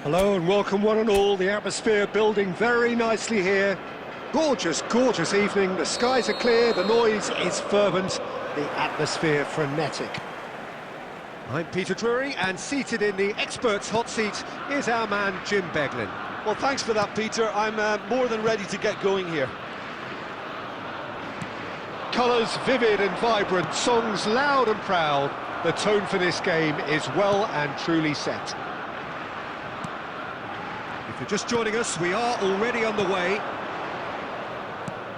Hello and welcome one and all. The atmosphere building very nicely here. Gorgeous, gorgeous evening. The skies are clear, the noise is fervent, the atmosphere frenetic. I'm Peter Drury, and seated in the experts' hot seat is our man Jim Beglin. Well, thanks for that, Peter. I'm more than ready to get going here. Colours vivid and vibrant, songs loud and proud. The tone for this game is well and truly set. If you're just joining us, we are already on the way.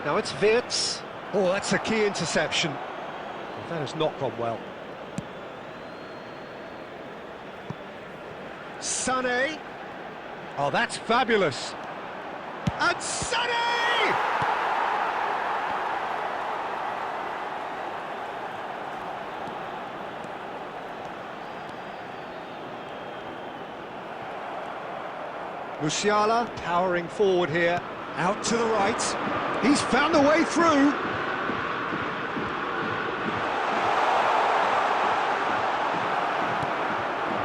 Now it's Wirtz. Oh, that's a key interception. Well, that has not gone well. Sané. Oh, that's fabulous. And Sané! Musiala powering forward here, out to the right. He's found the way through.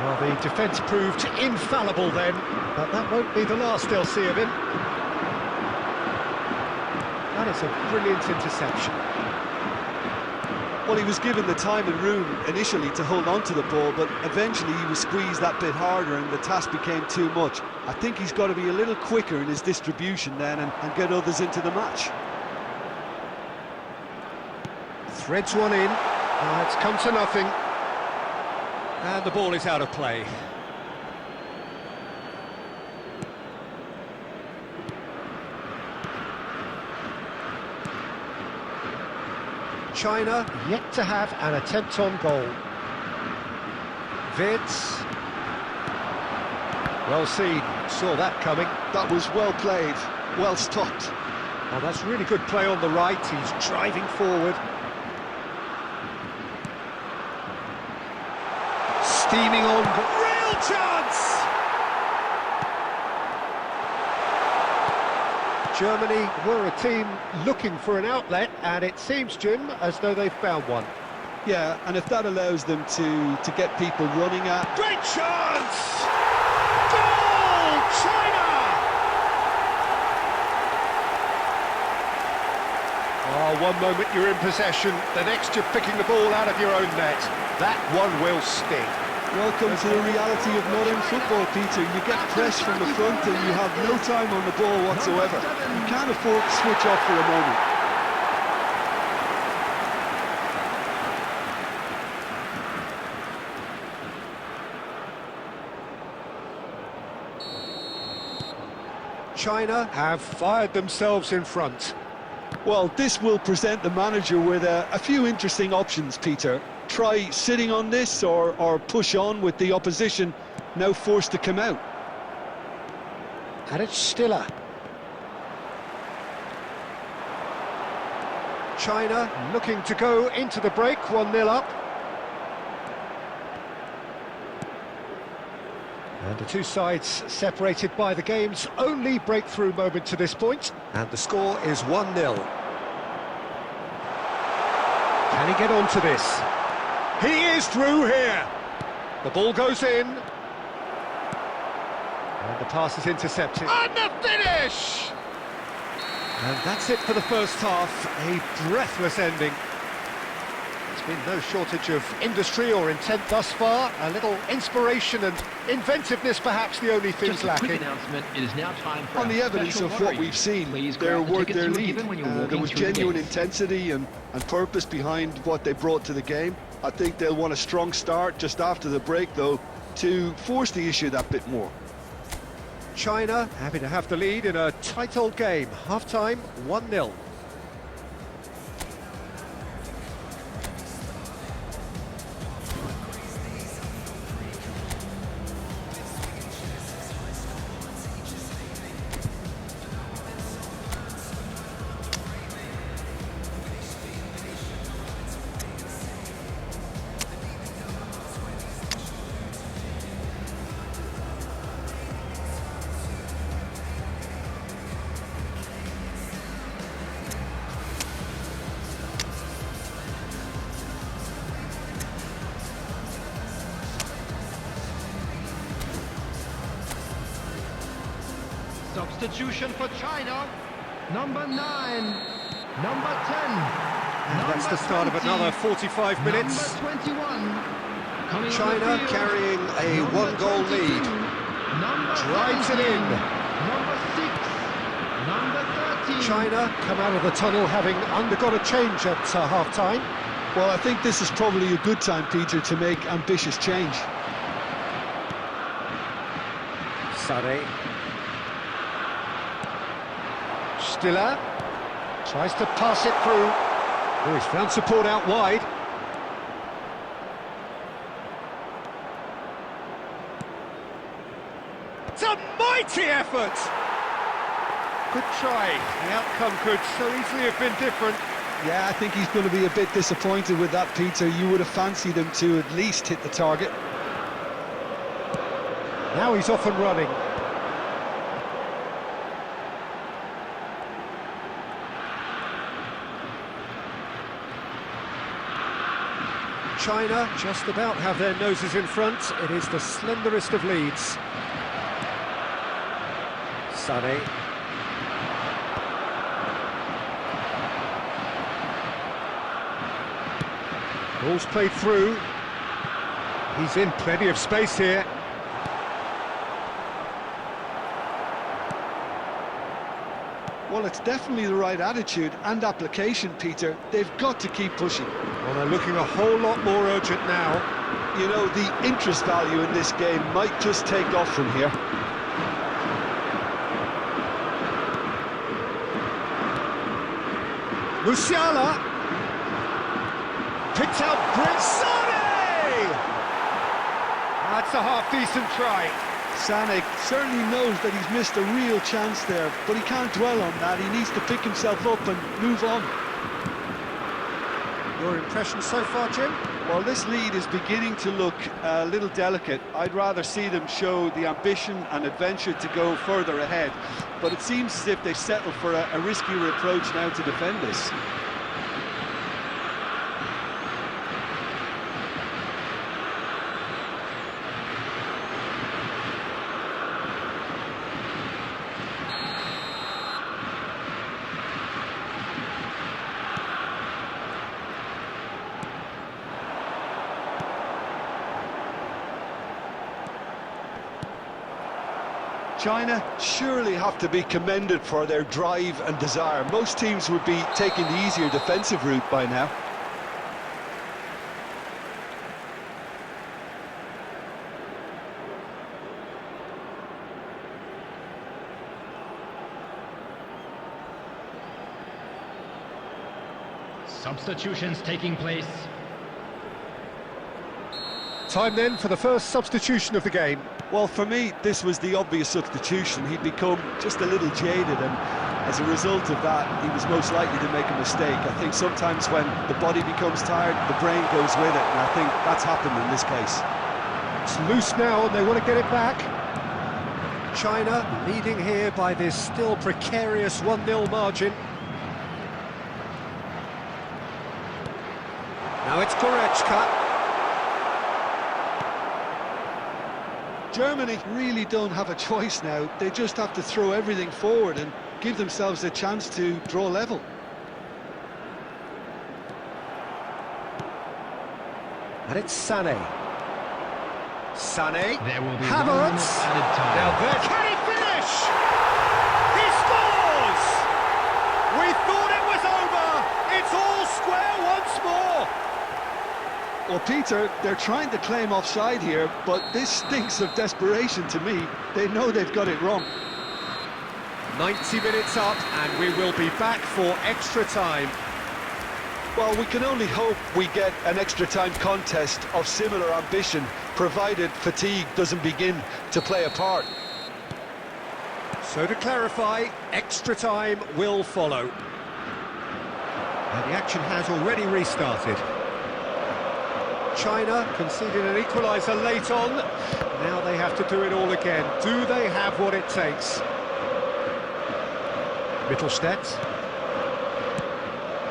Well, the defence proved infallible then, but that won't be the last they'll see of him. That is a brilliant interception. Well, he was given the time and room initially to hold on to the ball, but eventually he was squeezed that bit harder and the task became too much. I think he's got to be a little quicker in his distribution then and get others into the match. Threads one in. It's come to nothing. And the ball is out of play. China yet to have an attempt on goal. Wirtz. Well seen, saw that coming. That was well played, well stopped. Oh, that's really good play on the right, he's driving forward. Steaming on, real chance! Germany were a team looking for an outlet, and it seems, Jim, as though they've found one. Yeah, and if that allows them to get people running at... Great chance! Goal! China! Oh, one moment you're in possession, the next you're picking the ball out of your own net. That one will sting. Welcome to the reality of modern football, Peter. You get press from the front and you have no time on the ball whatsoever. You can't afford to switch off for a moment. China have fired themselves in front. Well, this will present the manager with a few interesting options, Peter. Try sitting on this or push on with the opposition now forced to come out. And it's Stiller. China looking to go into the break, 1-0 up. And the two sides separated by the game's only breakthrough moment to this point. And the score is 1-0. Can he get onto this? He is through here. The ball goes in. And the pass is intercepted. And the finish! And that's it for the first half. A breathless ending. There's been no shortage of industry or intent thus far. A little inspiration and inventiveness, perhaps the only things Just a lacking. quick announcement, it is now time for On the evidence of what we've seen, they're worth their lead. There was genuine intensity and purpose behind what they brought to the game. I think they'll want a strong start just after the break, though, to force the issue that bit more. China happy to have the lead in a tight old game. Half-time, 1-0. substitution for China. Number 9, number 10. And that's the start of another 45 minutes. Number 21. Coming China on the field. carrying a Number one-goal 22. lead. Number Drives it 19. in. Number 6. Number 13. China come out of the tunnel having undergone a change at half-time. Well, I think this is probably a good time, Peter, to make ambitious change. Sané. Stiller tries to pass it through. Oh, he's found support out wide. It's a mighty effort! Good try. The outcome could so easily have been different. Yeah, I think he's going to be a bit disappointed with that, Peter. You would have fancied him to at least hit the target. Now he's off and running. China just about have their noses in front. It is the slenderest of leads. Sané. Ball's played through. He's in plenty of space here. Well, it's definitely the right attitude and application, Peter. They've got to keep pushing. Well, they're looking a whole lot more urgent now. You know, the interest value in this game might just take off from here. Musiala picked out Sané! That's a half-decent try. Sané certainly knows that he's missed a real chance there, but he can't dwell on that. He needs to pick himself up and move on. Your impression so far, Jim? Well, this lead is beginning to look a little delicate. I'd rather see them show the ambition and adventure to go further ahead, but it seems as if they've settled for a riskier approach now to defend this. China surely have to be commended for their drive and desire. Most teams would be taking the easier defensive route by now. Substitutions taking place. Time then for the first substitution of the game. Well, for me, this was the obvious substitution. He'd become just a little jaded, and as a result of that, he was most likely to make a mistake. I think sometimes when the body becomes tired, the brain goes with it, and I think that's happened in this case. It's loose now, and they want to get it back. China leading here by this still precarious 1-0 margin. Now it's Goretzka. Germany really don't have a choice now. They just have to throw everything forward and give themselves a chance to draw level. And it's Sané. Sané. There will be Havertz. added time. Now there. Can he finish? He scores! We thought it was over. It's all square once more. Well, Peter, they're trying to claim offside here, but this stinks of desperation to me. They know they've got it wrong. 90 minutes up, and we will be back for extra time. Well, we can only hope we get an extra time contest of similar ambition, provided fatigue doesn't begin to play a part. So to clarify, extra time will follow. And the action has already restarted. China conceded an equaliser late on. Now they have to do it all again. Do they have what it takes? Mittelstadt.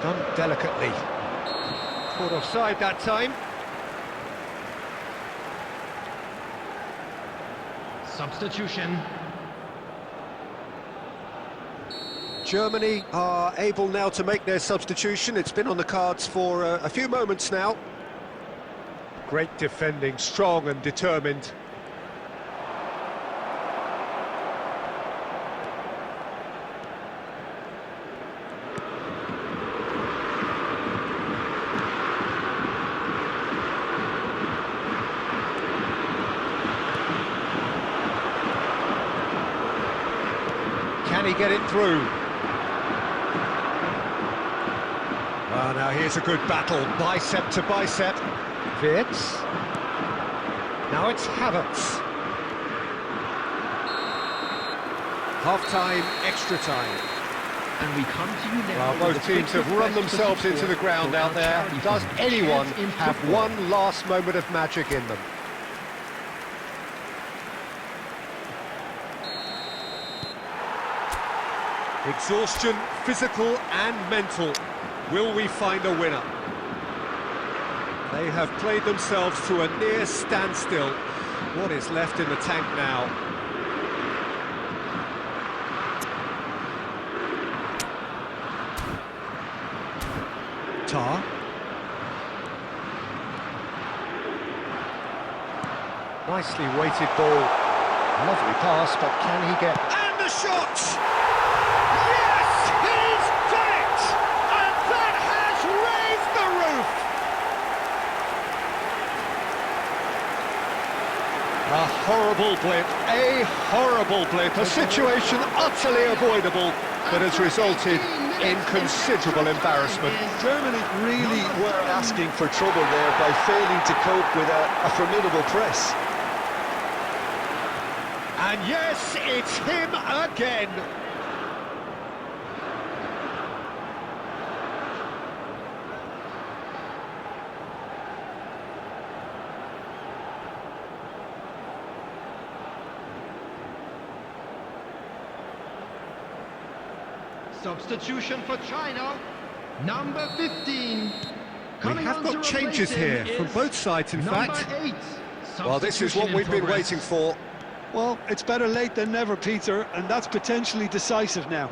Done delicately. Caught offside that time. Substitution. Germany are able now to make their substitution. It's been on the cards for a few moments now. Great defending, strong and determined. Can he get it through? Oh, now here's a good battle, bicep to bicep. Wirtz. Now it's Havertz. Half-time, extra time. And we come to you now. Well, both teams have run themselves into the ground out there. Does anyone have one last moment of magic in them? Exhaustion, physical and mental. Will we find a winner? They have played themselves to a near standstill. What is left in the tank now? Tar. Nicely weighted ball. Lovely pass, but can he get... And the shot! A horrible blip, a situation utterly avoidable that has resulted in considerable embarrassment. Germany really were asking for trouble there by failing to cope with a formidable press. And yes, it's him again. Substitution for China, number 15. We have got changes here from both sides, in fact. Well, this is what we've been waiting for. Well, it's better late than never, Peter, and that's potentially decisive now.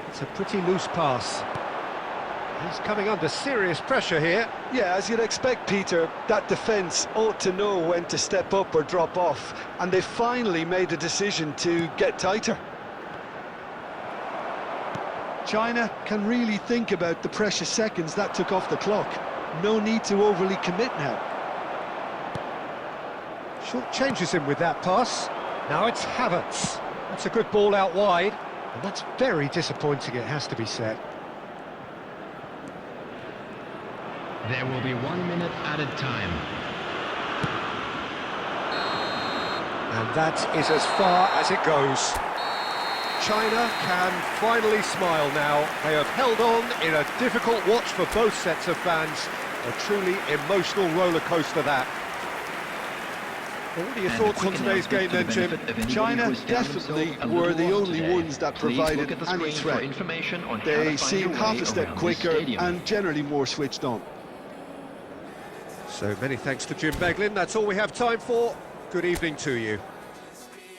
It's a pretty loose pass. He's coming under serious pressure here. Yeah, as you'd expect, Peter, that defence ought to know when to step up or drop off, and they finally made a decision to get tighter. China can really think about the precious seconds that took off the clock. No need to overly commit now. Short changes him with that pass. Now it's Havertz. That's a good ball out wide, and that's very disappointing, it has to be said. There will be 1 minute added time. And that is as far as it goes. China can finally smile now. They have held on in a difficult watch for both sets of fans. A truly emotional roller coaster that. Well, what are your thoughts on today's game then, Jim? China definitely were the only ones that provided any threat. They seemed half a step quicker and generally more switched on. So many thanks to Jim Beglin. That's all we have time for. Good evening to you.